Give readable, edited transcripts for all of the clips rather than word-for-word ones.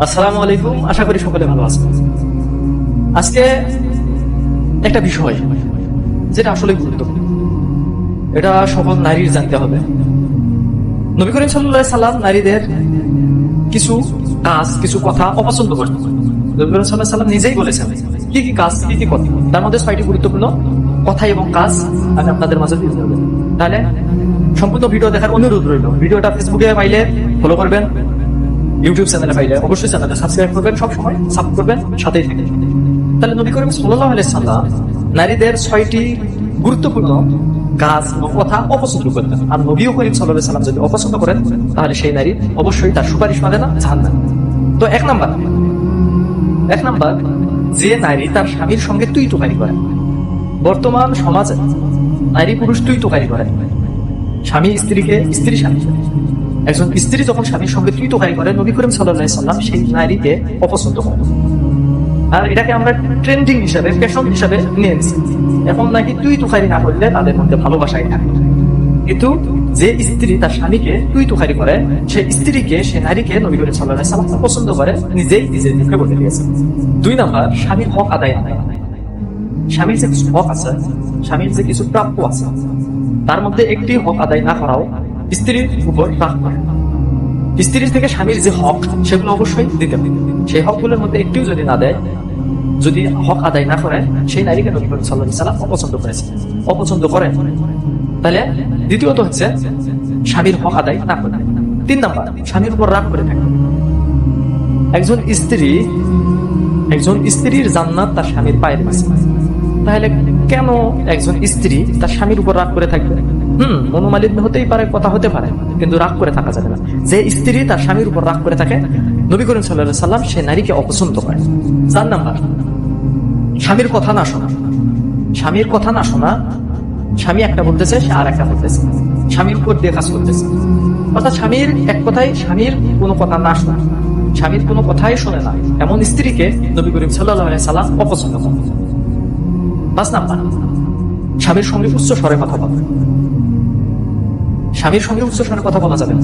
আসসালামু আলাইকুম, আশা করি সকলে ভালো আছেন। আজকে একটা বিষয় যেটা আসলে গুরুত্বপূর্ণ, এটা সকল নারীর জানতে হবে। নবী করিম সাল্লাল্লাহু আলাইহি সাল্লাম নারীদের কিছু কাজ, কিছু কথা অপছন্দ করেন। নবী করিম সাল্লাল্লাহু আলাইহি সাল্লাম নিজেই বলেছেন কি কি কাজ, কি কি কথা। তার মধ্যে 6টি গুরুত্বপূর্ণ কথা এবং কাজ আমি আপনাদের মাঝে তুলে ধরব। তাহলে সম্পূর্ণ ভিডিও দেখার অনুরোধ রইল। ভিডিওটা ফেসবুকে পাইলে ফলো করবেন, ইউটিউব চ্যানেলে পাইলে অবশ্যই চ্যানেলটা সাবস্ক্রাইব করবেন, সবসময় সাপোর্ট করবেন, সাথেই থাকবেন। তাহলে নবী করিম সাল্লাল্লাহু আলাইহি সাল্লাম নারীদের 6টি গুরুত্বপূর্ণ কাজ ও কথা অপছন্দ করতেন। আর নবী করিম সাল্লাল্লাহু আলাইহি সাল্লাম যদি অপছন্দ করেন তাহলে সেই নারী অবশ্যই তার সুপারিশ পাবে না, জাহান্নামে। তো এক নাম্বার, যে নারী তার স্বামীর সঙ্গে তুই তুকারি করে। বর্তমান সমাজে নারী পুরুষ তুই তুকারি করে। স্বামী স্ত্রীকে, স্ত্রী স্বামী, একজন স্ত্রী যখন স্বামীর সঙ্গে তুই তোকারি করে, নবী করিম সাল্লাল্লাহু আলাইহি সাল্লাম সেই নারীকে অপছন্দ করেন। আর এটাকে আমরা ট্রেন্ডিং হিসাবে, ফ্যাশন হিসাবে নিয়ে নিচ্ছি। এখন নাকি তুই তোকারি না করলে তাদের মধ্যে ভালোবাসাই থাকে। কিন্তু যে স্ত্রী তার স্বামীকে তুই তোকারি করে, সেই স্ত্রীকে, সে নারীকে নবী করিম সাল্লাল্লাহু আলাইহি সাল্লাম পছন্দ করে, নিজেই নিজের মুখে বলে দিয়েছে। 2 নাম্বার, স্বামীর হক আদায় না করা। স্বামীর যে কিছু হক আছে, স্বামীর যে কিছু প্রাপ্য আছে, তার মধ্যে একটি হক আদায় না করাও স্ত্রীর উপর রাগ করে। স্ত্রীর থেকে স্বামীর যে হক, সেগুলো অবশ্যই দিতে হবে। সেই হকগুলোর মধ্যে একটিও যদি না দেয়, যদি হক আদায় না করে, সেই নারীকে নবী করিম সাল্লাল্লাহু আলাইহি সাল্লাম অপছন্দ করেন। তাহলে দ্বিতীয়ত হচ্ছে স্বামীর হক আদায় না করে। 3 নাম্বার, স্বামীর উপর রাগ করে থাকে। একজন স্ত্রীর জান্নাত তার স্বামীর পায়ের কাছে। তাহলে কেন একজন স্ত্রী তার স্বামীর উপর রাগ করে থাকবে? মনোমালিন্য হতেই পারে, কথা হতে পারে, কিন্তু রাগ করে থাকা যাবে না। যে স্ত্রী তার স্বামীর উপর রাগ করে থাকে, নবী করিম সাল্লাল্লাহু আলাইহি সাল্লাম সে নারীকে অপছন্দ করে। 4 নাম্বার, স্বামীর কথা না শোনা। স্বামী একটা বলতেছে, সে আর একটা বলতেছে, স্বামীর উপর দিয়ে কাজ করতেছে। অর্থাৎ স্বামীর এক কথায়, স্বামীর কোনো কথা না শোনা, স্বামীর কোনো কথাই শোনে না, এমন স্ত্রীকে নবী করিম সাল্লাল্লাহু আলাইহি সাল্লাম অপছন্দ করেন। 5 নাম্বার, স্বামীর সঙ্গে উচ্চ স্বরে কথা বলা। স্বামীর সঙ্গে উচ্চ স্বরে কথা বলা যাবে না।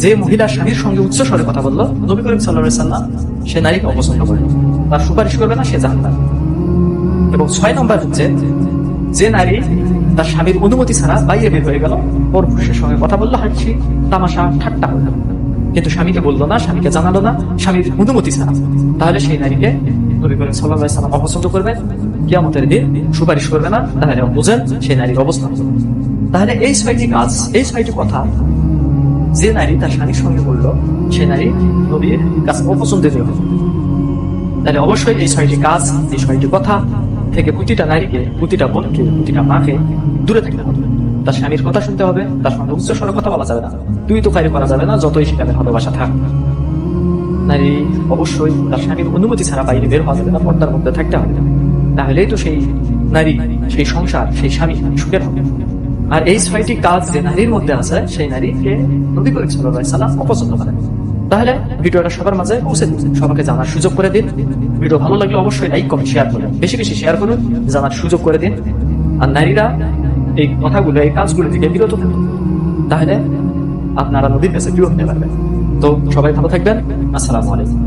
যে মহিলা স্বামীর সঙ্গে উচ্চ স্বরে কথা বললো, নবী করিম সাল্লাল্লাহু আলাইহি সাল্লাম সে নারীকে অপছন্দ করে, তার সুপারিশ করবে না, সে জাহান্নামী। এবং 6 নম্বর হচ্ছে যে নারী তার স্বামীর অনুমতি ছাড়া বাইরে বের হয়ে গেল, পরপুরুষের সঙ্গে কথা বললো, হাসি তামাশা ঠাট্টা করলো, কিন্তু স্বামীকে বললো না, স্বামীকে জানালো না, স্বামীর অনুমতি ছাড়া, তাহলে সেই নারীকে নবী করিম সাল্লাল্লাহু আলাইহি সাল্লাম অপছন্দ করবে, কিয়ামতের দিন সুপারিশ করবে না। তাহলে বুঝেন সেই নারীর অবস্থা। তাহলে এই 6টি কাজ, এই 6টি কথা যে নারী তার স্বামীর সঙ্গে বললো, সে নারী নবীর কাছে অপছন্দনীয় হবে। তাহলে অবশ্যই এই 6টি কাজ, এই 6টি কথা থেকে প্রতিটা নারীকে, প্রতিটা বোনকে, প্রতিটা মাকে দূরে থাকতে হবে। তার স্বামীর কথা শুনতে হবে, তার সঙ্গে উচ্চ স্বরে কথা বলা যাবে না, তুই তো কারি করা যাবে না, যতই সেখানে ভালোবাসা থাক। নারী অবশ্যই তার স্বামীর অনুমতি ছাড়া বাইরে বের হওয়া যাবে না, পর্দার মধ্যে থাকতে হবে। তাহলেই তো সেই নারী, সেই সংসার, সেই স্বামী সুখের হবে। আর এই 6টি কাজ যে নারীর মধ্যে আছে, সেই নারীকে নবী করিম সাল্লাল্লাহু আলাইহি সাল্লাম অপছন্দ করেন। তাহলে ভিডিওটা সবার মাঝে পৌঁছে দিন, সবাইকে জানার সুযোগ করে দিন। ভিডিও ভালো লাগলে অবশ্যই লাইক, কমেন্ট, শেয়ার করুন, বেশি বেশি শেয়ার করুন, জানার সুযোগ করে দিন। আর নারীরা এই কথাগুলো, এই কাজগুলো থেকে বিরত থাকুন, তাহলে আপনারা নবীর কাছে প্রিয় হতে পারবেন। তো সবাই ভালো থাকবেন। আসসালামু আলাইকুম।